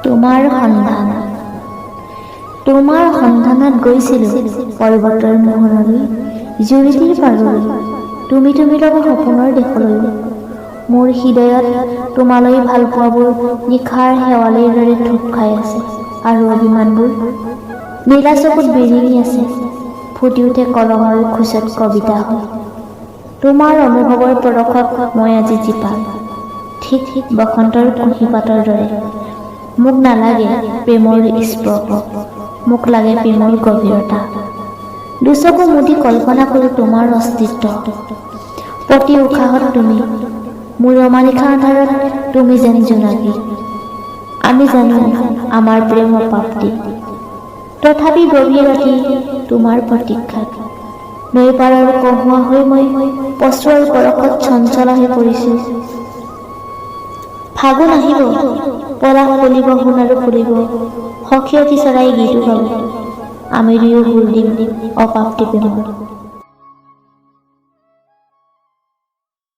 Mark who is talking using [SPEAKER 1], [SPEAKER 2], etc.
[SPEAKER 1] তোমাৰ সন্ধান। তোমাৰ সন্ধানত গৈছিলোঁ পৰ্বতৰ মোহনলৈ, জুৰিটিৰ পাৰলৈ, তুমি লগা সপোনৰ দেশলৈ। মোৰ হৃদয়ত তোমালৈ ভাল পোৱাবোৰ নিশাৰ শেৱালিৰ দৰে থূপ খাই আছে, আৰু অভিমানবোৰ নীলা চকুত বিৰিঙি আছে, ফুটি উঠে কলমৰ খোজত কবিতা হয়। তোমাৰ অনুভৱৰ পৰশত মই আজি জীপাল, ঠিক বসন্তৰ কুঁহিপাতৰ দৰে। মোক নালাগে প্ৰেমৰ স্পৰ্শ, মোক লাগে প্ৰেমৰ গভীৰতা। দুচকু মুদি কল্পনা কৰোঁ তোমাৰ অস্তিত্ব, প্ৰতি উশাহত তুমি, মোৰ অমানিশা আন্ধাৰত তুমি যেন জোনাকী। আমি জানো আমাৰ প্ৰেম অপাপ্তি, তথাপি গভীৰ ৰাতি তোমাৰ প্ৰতীক্ষাত। নৈ পাৰৰ কহুৱা হৈ মই পছুৱাৰ পৰশত চঞ্চলা হৈ পৰিছোঁ। ফাগুন আহিব, পলাশ ফুলিব, সোণাৰু ফুলিব, সখীয়তী চৰাই গীতো গাব, আমি দুয়ো সুৰ দিম অপাপ্তি প্ৰেমৰ।